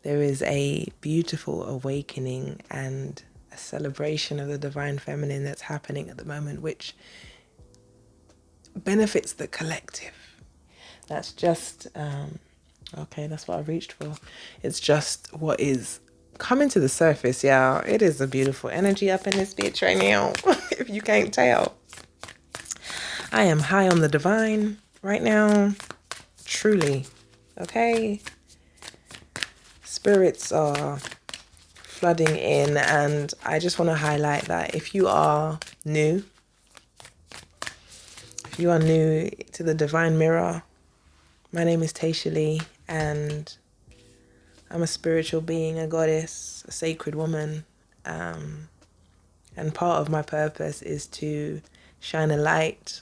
there is a beautiful awakening and a celebration of the divine feminine that's happening at the moment, which benefits the collective. That's just, okay, that's what I reached for. It's just what is coming to the surface, y'all. It is a beautiful energy up in this bitch right now, if you can't tell. I am high on the divine right now, truly, okay? Spirits are flooding in, and I just want to highlight that if you are new to the divine mirror, my name is Taisha Lee, and I'm a spiritual being, a goddess, a sacred woman, and part of my purpose is to shine a light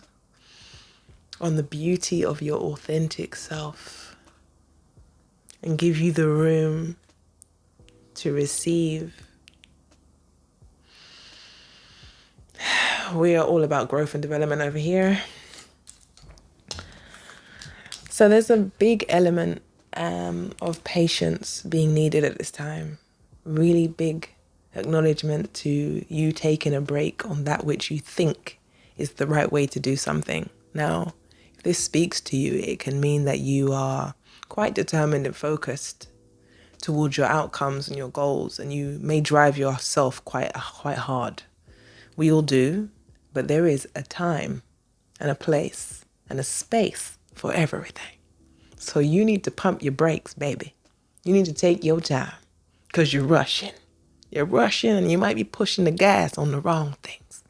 on the beauty of your authentic self and give you the room to receive. We are all about growth and development over here. So there's a big element of patience being needed at this time. Really big acknowledgement to you taking a break on that which you think is the right way to do something. Now, if this speaks to you, it can mean that you are quite determined and focused towards your outcomes and your goals, and you may drive yourself quite hard. We all do, but there is a time and a place and a space for everything. So you need to pump your brakes, baby. You need to take your time because you're rushing. You're rushing and you might be pushing the gas on the wrong things.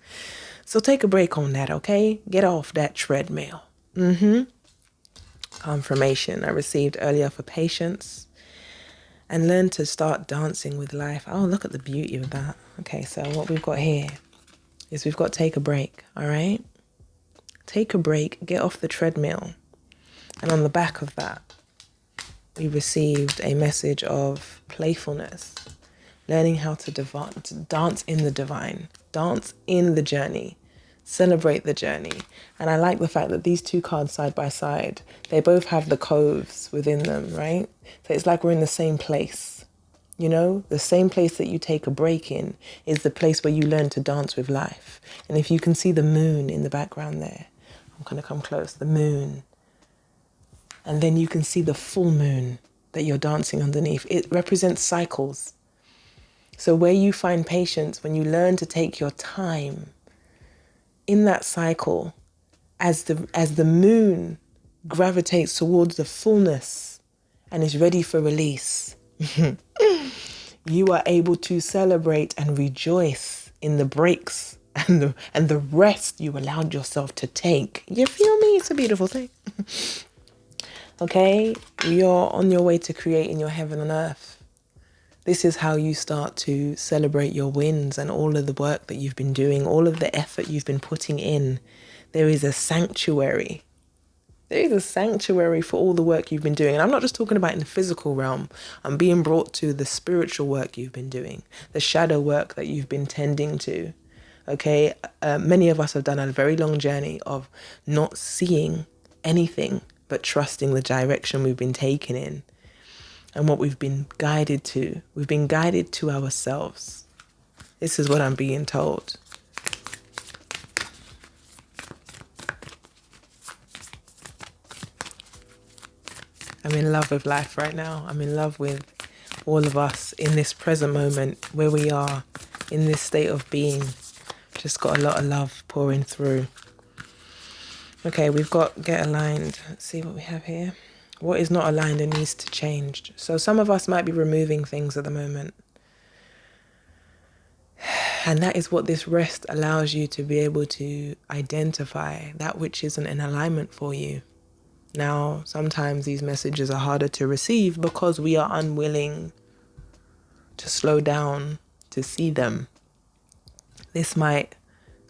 So take a break on that, okay? Get off that treadmill. Confirmation I received earlier for patience, and learn to start dancing with life. Oh, look at the beauty of that. Okay, so what we've got here is we've got take a break, all right? Take a break, get off the treadmill. And on the back of that, we received a message of playfulness, learning how to dance in the divine, dance in the journey, celebrate the journey. And I like the fact that these two cards side by side, they both have the coves within them, right? So it's like we're in the same place. You know, the same place that you take a break in is the place where you learn to dance with life. And if you can see the moon in the background there, I'm going to come close, the moon. And then you can see the full moon that you're dancing underneath. It represents cycles. So where you find patience, when you learn to take your time in that cycle, as the moon gravitates towards the fullness and is ready for release, you are able to celebrate and rejoice in the breaks and the rest you allowed yourself to take. You feel me? It's a beautiful thing. Okay, you're on your way to creating your heaven on earth. This is how you start to celebrate your wins and all of the work that you've been doing, all of the effort you've been putting in. There is a sanctuary. There is a sanctuary for all the work you've been doing. And I'm not just talking about in the physical realm. I'm being brought to the spiritual work you've been doing, the shadow work that you've been tending to. Okay, many of us have done a very long journey of not seeing anything but trusting the direction we've been taken in and what we've been guided to. We've been guided to ourselves. This is what I'm being told. I'm in love with life right now. I'm in love with all of us in this present moment where we are in this state of being. Just got a lot of love pouring through. Okay, we've got get aligned. Let's see what we have here. What is not aligned and needs to change. So some of us might be removing things at the moment. And that is what this rest allows you to be able to identify that which isn't in alignment for you. Now, sometimes these messages are harder to receive because we are unwilling to slow down to see them. This might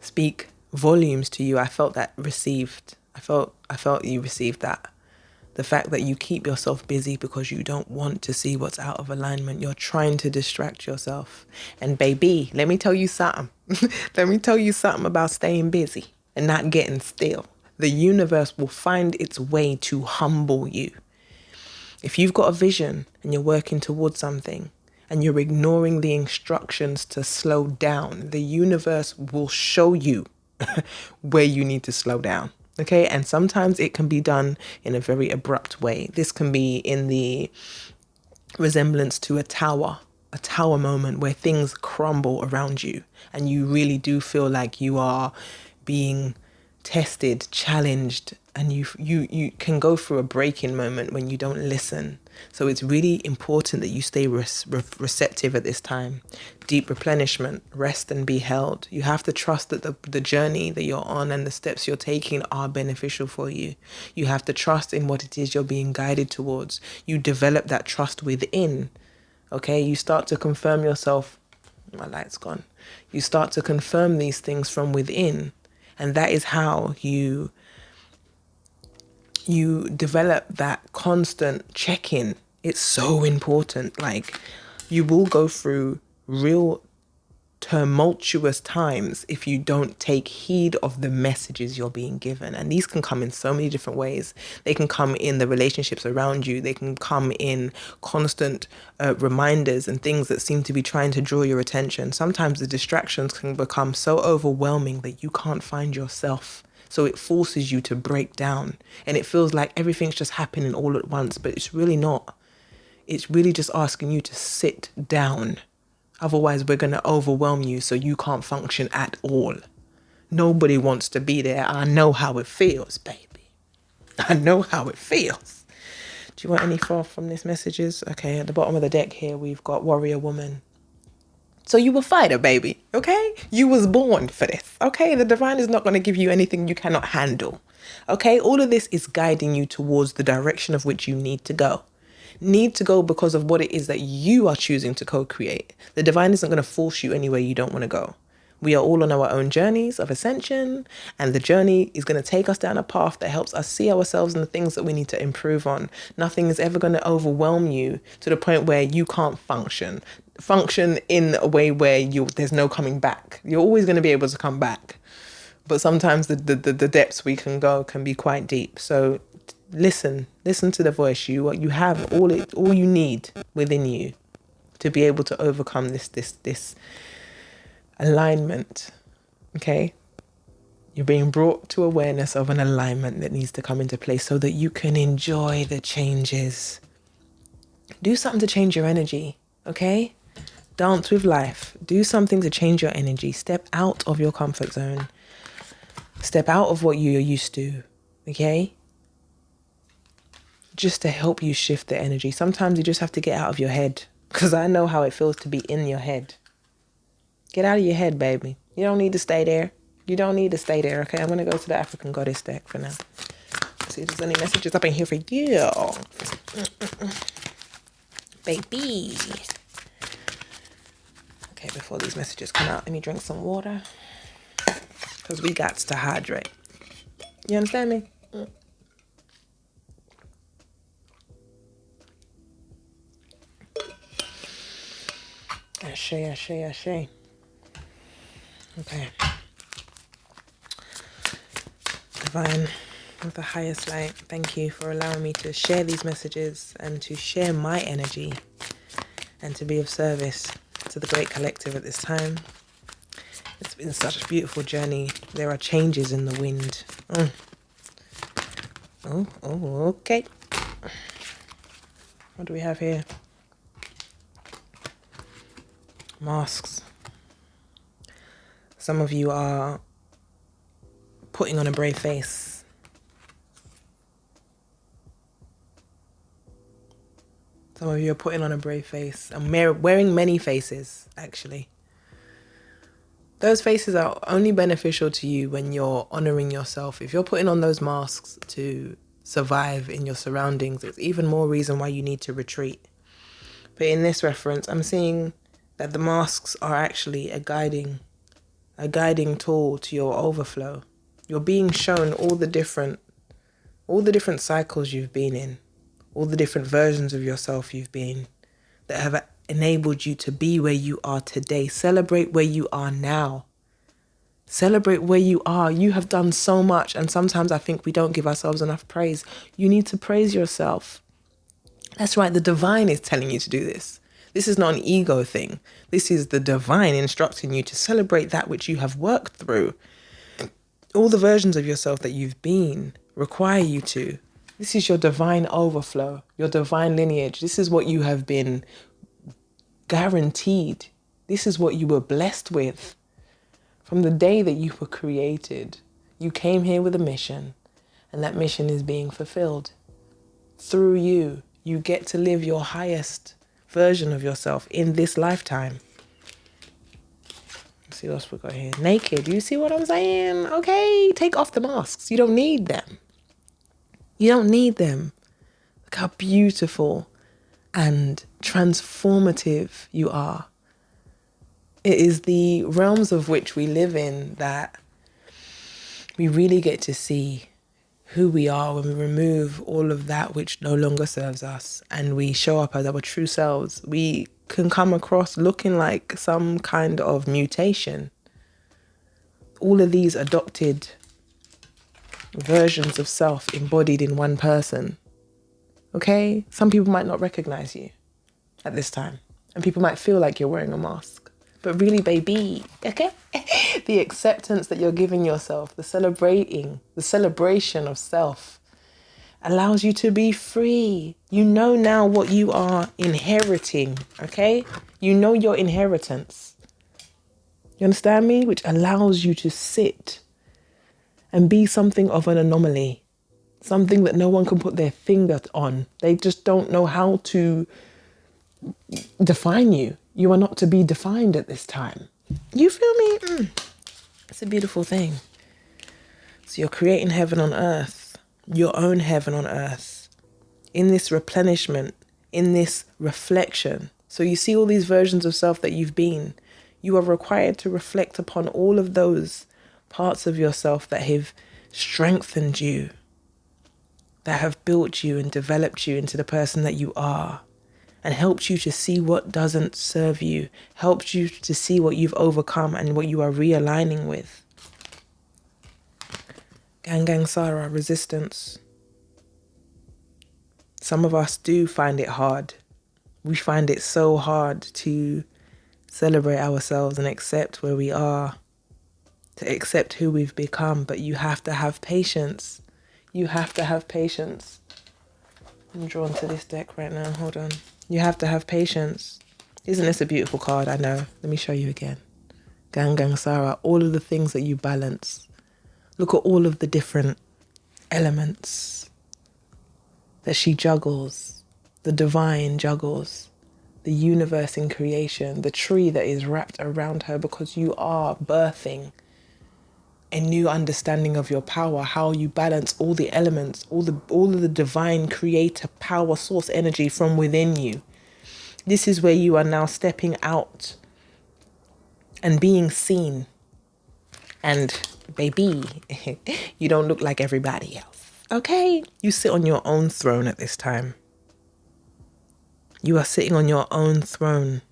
speak volumes to you. I felt that received. I felt you received that. The fact that you keep yourself busy because you don't want to see what's out of alignment. You're trying to distract yourself. And baby, let me tell you something. Let me tell you something about staying busy and not getting still. The universe will find its way to humble you. If you've got a vision and you're working towards something and you're ignoring the instructions to slow down, the universe will show you where you need to slow down. Okay. And sometimes it can be done in a very abrupt way. This can be in the resemblance to a tower moment where things crumble around you and you really do feel like you are being tested, challenged, and you can go through a breaking moment when you don't listen. So it's really important that you stay receptive at this time. Deep replenishment, rest and be held. You have to trust that the journey that you're on and the steps you're taking are beneficial for you. You have to trust in what it is you're being guided towards. You develop that trust within. Okay, you start to confirm yourself. My light's gone. You start to confirm these things from within. And that is how you develop that constant check-in. It's so important. Like, you will go through real tumultuous times if you don't take heed of the messages you're being given. And these can come in so many different ways. They can come in the relationships around you. They can come in constant reminders and things that seem to be trying to draw your attention. Sometimes the distractions can become so overwhelming that you can't find yourself. So it forces you to break down, and it feels like everything's just happening all at once, but it's really not. It's really just asking you to sit down. Otherwise, we're going to overwhelm you so you can't function at all. Nobody wants to be there. I know how it feels, baby. I know how it feels. Do you want any far from these messages? Okay, at the bottom of the deck here, we've got Warrior Woman. So you a fighter, baby, okay? You was born for this, okay? The divine is not going to give you anything you cannot handle, okay? All of this is guiding you towards the direction of which you need to go. Need to go because of what it is that you are choosing to co-create. The divine isn't going to force you anywhere you don't want to go. We are all on our own journeys of ascension, and the journey is going to take us down a path that helps us see ourselves and the things that we need to improve on. Nothing is ever going to overwhelm you to the point where you can't function in a way where there's no coming back. You're always going to be able to come back. But sometimes the depths we can go can be quite deep. So listen to the voice. You have all you need within you to be able to overcome this alignment. Okay? You're being brought to awareness of an alignment that needs to come into place so that you can enjoy the changes. Do something to change your energy, okay? Dance with life. Do something to change your energy. Step out of your comfort zone. Step out of what you're used to, okay? Just to help you shift the energy. Sometimes you just have to get out of your head, because I know how it feels to be in your head. Get out of your head, baby. You don't need to stay there. You don't need to stay there, okay? I'm going to go to the African Goddess deck for now. See if there's any messages up in here for you. Baby. Okay, before these messages come out, let me drink some water. Because we got to hydrate. You understand me? Ashe. Okay. Divine, with the highest light, thank you for allowing me to share these messages and to share my energy and to be of service to the great collective at this time. It's been such a beautiful journey. There are changes in the wind. Okay. What do we have here? Masks. Some of you are putting on a brave face. Some of you are putting on a brave face and wearing many faces, actually. Those faces are only beneficial to you when you're honoring yourself. If you're putting on those masks to survive in your surroundings, it's even more reason why you need to retreat. But in this reference, I'm seeing that the masks are actually a guiding tool to your overflow. You're being shown all the different cycles you've been in, all the different versions of yourself you've been that have enabled you to be where you are today. Celebrate where you are now. Celebrate where you are. You have done so much, and sometimes I think we don't give ourselves enough praise. You need to praise yourself. That's right, the divine is telling you to do this. This is not an ego thing. This is the divine instructing you to celebrate that which you have worked through. All the versions of yourself that you've been require you to. This is your divine overflow, your divine lineage. This is what you have been guaranteed. This is what you were blessed with. From the day that you were created, you came here with a mission, and that mission is being fulfilled. Through you, you get to live your highest version of yourself in this lifetime. Let's see what else we got here. Naked, you see what I'm saying? Okay, take off the masks. You don't need them. You don't need them. Look how beautiful and transformative you are. It is the realms of which we live in that we really get to see who we are when we remove all of that which no longer serves us and we show up as our true selves. We can come across looking like some kind of mutation. All of these adopted versions of self embodied in one person. Okay? Some people might not recognize you at this time, and people might feel like you're wearing a mask. But really, baby, okay? The acceptance that you're giving yourself, the celebration of self allows you to be free. You know now what you are inheriting, okay? You know your inheritance. You understand me? Which allows you to sit and be something of an anomaly, something that no one can put their finger on. They just don't know how to define you. You are not to be defined at this time. You feel me? It's a beautiful thing. So you're creating heaven on earth, your own heaven on earth, in this replenishment, in this reflection. So you see all these versions of self that you've been. You are required to reflect upon all of those parts of yourself that have strengthened you, that have built you and developed you into the person that you are, and helped you to see what doesn't serve you, helped you to see what you've overcome and what you are realigning with. Gang Sara, resistance. Some of us do find it hard. We find it so hard to celebrate ourselves and accept where we are, to accept who we've become, but you have to have patience. You have to have patience. I'm drawn to this deck right now, hold on. You have to have patience. Isn't this a beautiful card? I know. Let me show you again. Gang Sara, all of the things that you balance. Look at all of the different elements that she juggles. The divine juggles. The universe in creation. The tree that is wrapped around her because you are birthing a new understanding of your power, how you balance all the elements, all of the divine creator power source energy from within you. This is where you are now stepping out and being seen. And baby, you don't look like everybody else. Okay? You sit on your own throne at this time. You are sitting on your own throne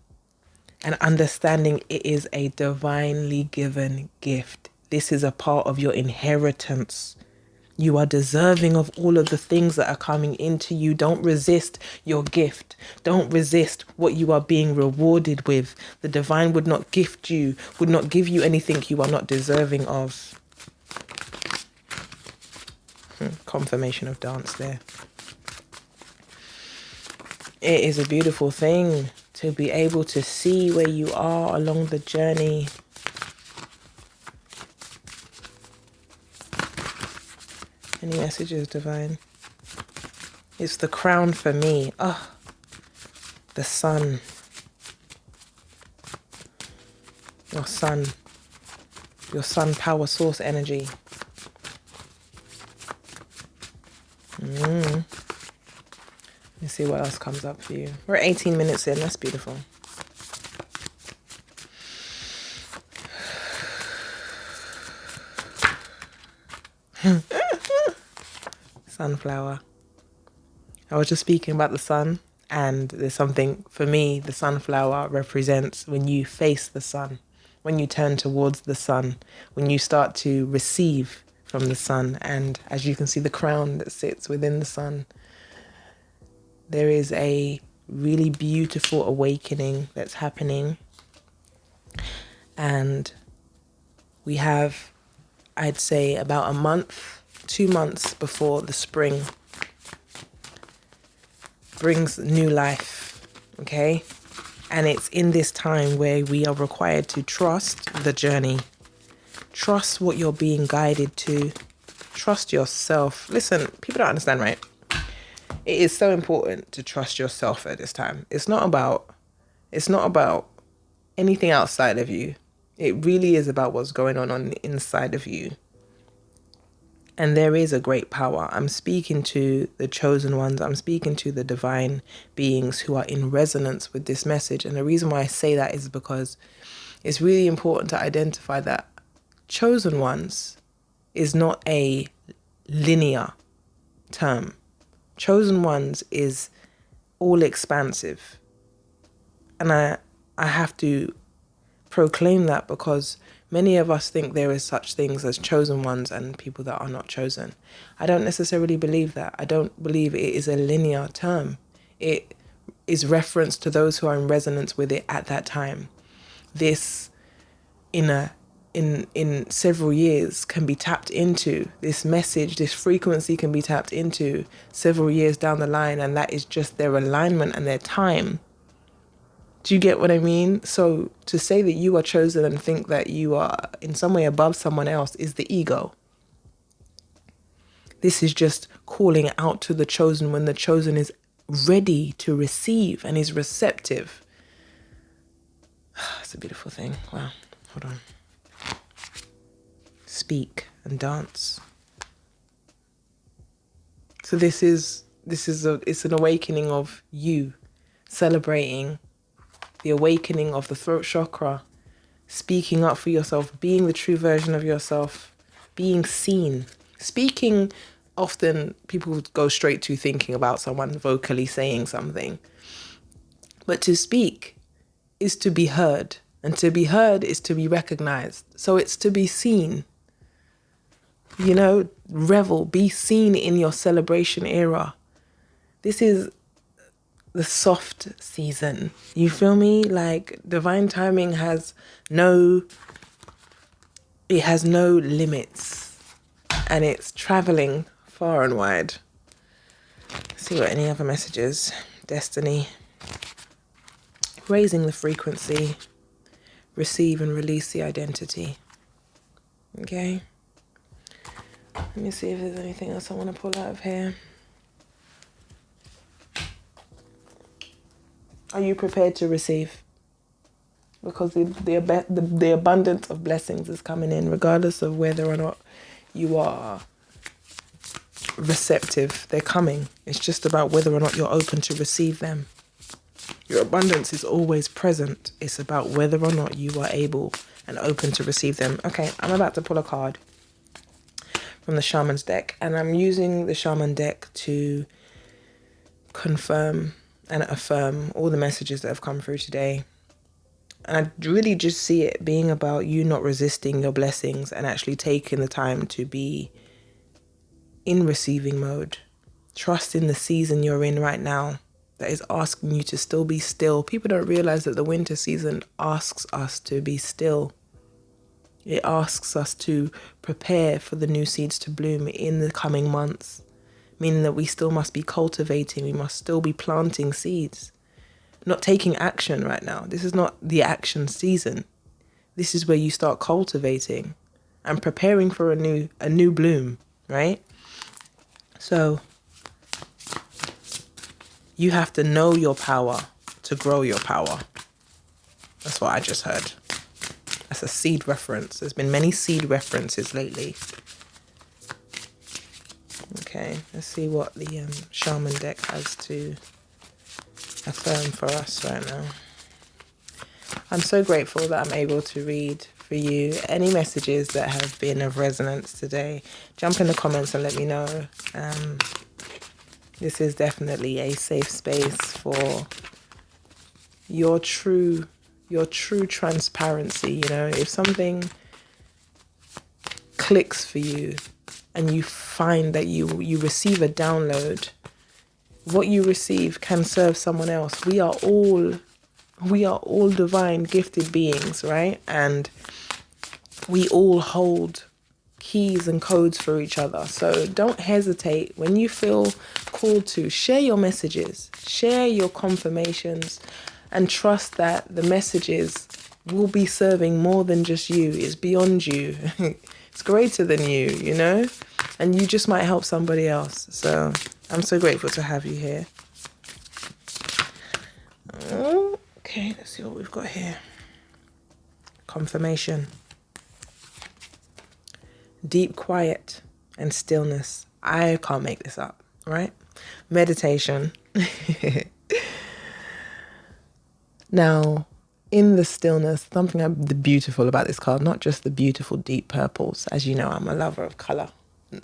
and understanding it is a divinely given gift. This is a part of your inheritance. You are deserving of all of the things that are coming into you. Don't resist your gift. Don't resist what you are being rewarded with. The divine would not gift you, would not give you anything you are not deserving of. Confirmation of dance there. It is a beautiful thing to be able to see where you are along the journey. Any messages, divine? It's the crown for me. Oh, the sun. Your sun. Your sun power source energy. Let's see what else comes up for you. We're 18 minutes in. That's beautiful. Sunflower. I was just speaking about the sun, and there's something, for me, the sunflower represents when you face the sun, when you turn towards the sun, when you start to receive from the sun. And as you can see, the crown that sits within the sun, there is a really beautiful awakening that's happening. And we have, I'd say, about a month, 2 months before the spring brings new life, okay? And it's in this time where we are required to trust the journey. Trust what you're being guided to. Trust yourself. Listen, people don't understand, right? It is so important to trust yourself at this time. It's not about anything outside of you. It really is about what's going on the inside of you. And there is a great power. I'm speaking to the chosen ones. I'm speaking to the divine beings who are in resonance with this message. And the reason why I say that is because it's really important to identify that chosen ones is not a linear term. Chosen ones is all expansive. And I have to proclaim that because many of us think there is such things as chosen ones and people that are not chosen. I don't necessarily believe that. I don't believe it is a linear term. It is reference to those who are in resonance with it at that time. This in several years can be tapped into. This message, this frequency can be tapped into several years down the line, and that is just their alignment and their time. Do you get what I mean? So to say that you are chosen and think that you are in some way above someone else is the ego. This is just calling out to the chosen when the chosen is ready to receive and is receptive. It's a beautiful thing. Wow. Hold on. Speak and dance. So it's an awakening of you celebrating the awakening of the throat chakra, speaking up for yourself, being the true version of yourself, being seen. Speaking, often people go straight to thinking about someone vocally saying something. But to speak is to be heard, and to be heard is to be recognized. So it's to be seen. You know, revel, be seen in your celebration era. This is the soft season. You feel me? Like divine timing has no limits, and it's traveling far and wide. Let's see what any other messages. Destiny. Raising the frequency. Receive and release the identity. Okay. Let me see if there's anything else I want to pull out of here. Are you prepared to receive? Because the abundance of blessings is coming in, regardless of whether or not you are receptive. They're coming. It's just about whether or not you're open to receive them. Your abundance is always present. It's about whether or not you are able and open to receive them. Okay, I'm about to pull a card from the Shaman's deck, and I'm using the Shaman deck to confirm and affirm all the messages that have come through today. And I really just see it being about you not resisting your blessings and actually taking the time to be in receiving mode. Trust in the season you're in right now that is asking you to still be still. People don't realize that the winter season asks us to be still. It asks us to prepare for the new seeds to bloom in the coming months, meaning that we still must be cultivating, we must still be planting seeds, not taking action right now. This is not the action season. This is where you start cultivating and preparing for a new bloom, right? So you have to know your power to grow your power. That's what I just heard. That's a seed reference. There's been many seed references lately. Okay, let's see what the Shaman deck has to affirm for us right now. I'm so grateful that I'm able to read for you any messages that have been of resonance today. Jump in the comments and let me know. This is definitely a safe space for your true transparency. You know, if something clicks for you and you find that you receive a download what you receive can serve someone else. We are all divine gifted beings, right? And we all hold keys and codes for each other. So don't hesitate when you feel called to share your messages, share your confirmations, and trust that the messages will be serving more than just you. It's beyond you. It's greater than you, you know? And you just might help somebody else. So I'm so grateful to have you here. Okay, let's see what we've got here. Confirmation. Deep quiet and stillness. I can't make this up, right? Meditation. Now, in the stillness, something the beautiful about this card, not just the beautiful deep purples. As you know, I'm a lover of color,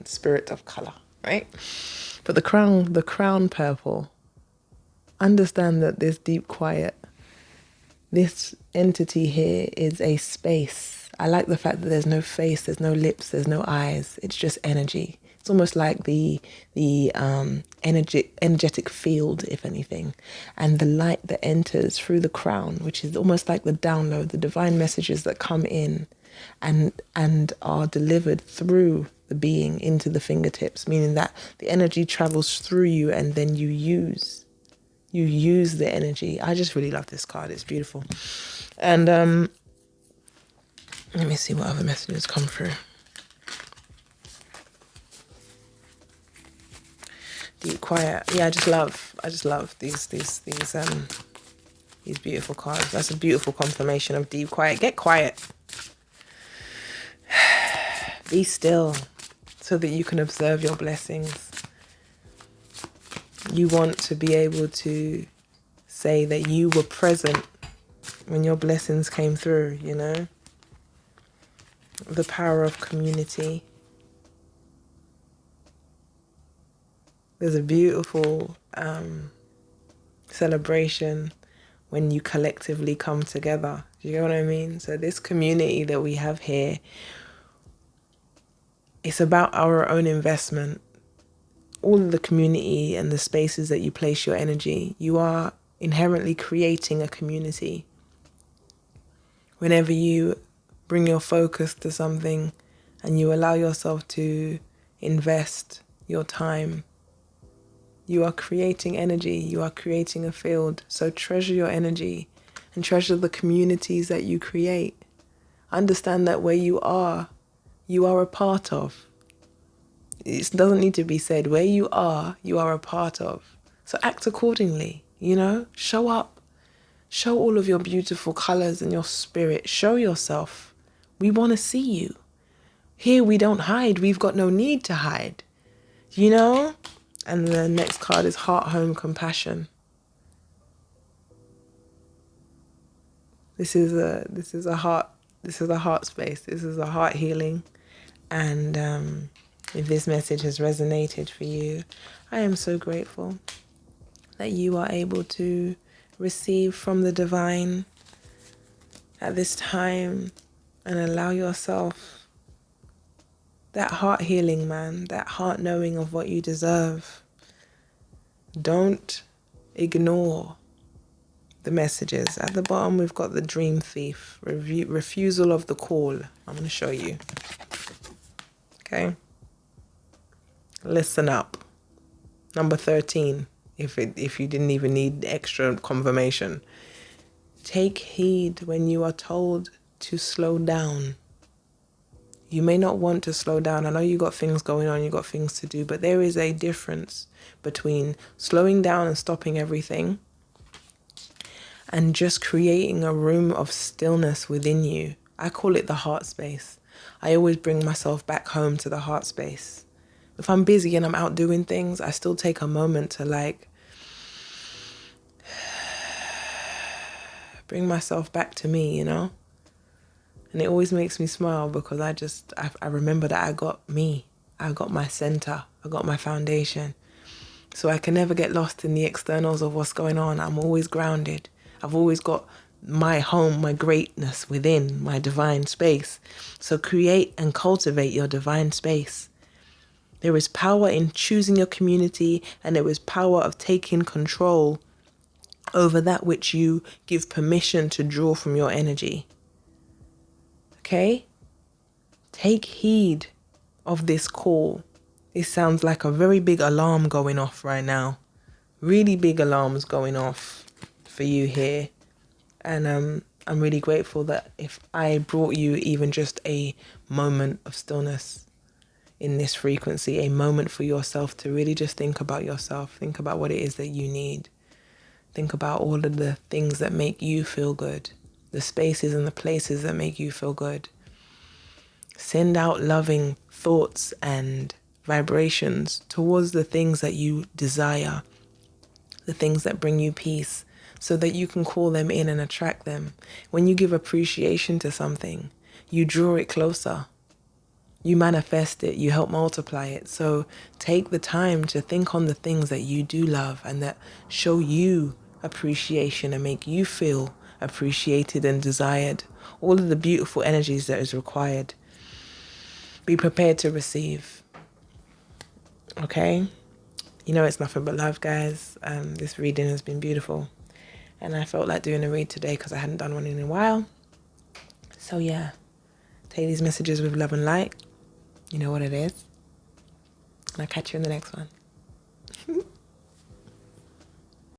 spirit of color, right? But the crown purple, understand that this deep quiet, this entity here is a space. I like the fact that there's no face, there's no lips, there's no eyes. It's just energy. It's almost like the energetic field, if anything, and the light that enters through the crown, which is almost like the download, the divine messages that come in and are delivered through the being into the fingertips, meaning that the energy travels through you and then you use the energy. I just really love this card. It's beautiful. And let me see what other messages come through. Deep quiet. Yeah, I just love these beautiful cards. That's a beautiful confirmation of deep quiet. Get quiet. Be still so that you can observe your blessings. You want to be able to say that you were present when your blessings came through, you know? The power of community. There's a beautiful celebration when you collectively come together. Do you get what I mean? So this community that we have here, it's about our own investment. All of the community and the spaces that you place your energy, you are inherently creating a community. Whenever you bring your focus to something and you allow yourself to invest your time, you are creating energy, you are creating a field. So treasure your energy and treasure the communities that you create. Understand that where you are a part of. It doesn't need to be said. Where you are a part of. So act accordingly, you know? Show up. Show all of your beautiful colors and your spirit. Show yourself. We want to see you. Here we don't hide. We've got no need to hide. You know? And the next card is Heart, Home, Compassion. This is a heart space. This is a heart healing. And if this message has resonated for you, I am so grateful that you are able to receive from the divine at this time and allow yourself that heart healing, man, that heart knowing of what you deserve. Don't ignore the messages. At the bottom, we've got the Dream Thief, refusal of the call. I'm going to show you. Okay? Listen up. Number 13, if you didn't even need extra confirmation. Take heed when you are told to slow down. You may not want to slow down. I know you got things going on, you got things to do, but there is a difference between slowing down and stopping everything and just creating a room of stillness within you. I call it the heart space. I always bring myself back home to the heart space. If I'm busy and I'm out doing things, I still take a moment to bring myself back to me, you know? And it always makes me smile because I remember that I got me. I got my center. I got my foundation. So I can never get lost in the externals of what's going on. I'm always grounded. I've always got my home, my greatness within my divine space. So create and cultivate your divine space. There is power in choosing your community, and there is power of taking control over that which you give permission to draw from your energy. Okay? Take heed of this call. This sounds like a very big alarm going off right now. Really big alarms going off for you here. And I'm really grateful that if I brought you even just a moment of stillness in this frequency, a moment for yourself to really just think about yourself, think about what it is that you need. Think about all of the things that make you feel good, the spaces and the places that make you feel good. Send out loving thoughts and vibrations towards the things that you desire, the things that bring you peace, so that you can call them in and attract them. When you give appreciation to something, you draw it closer. You manifest it, you help multiply it. So take the time to think on the things that you do love and that show you appreciation and make you feel appreciated and desired. All of the beautiful energies that is required. Be prepared to receive. Okay? You know it's nothing but love, guys. This reading has been beautiful. And I felt like doing a read today because I hadn't done one in a while. So yeah, take these messages with love and light. You know what it is. And I'll catch you in the next one.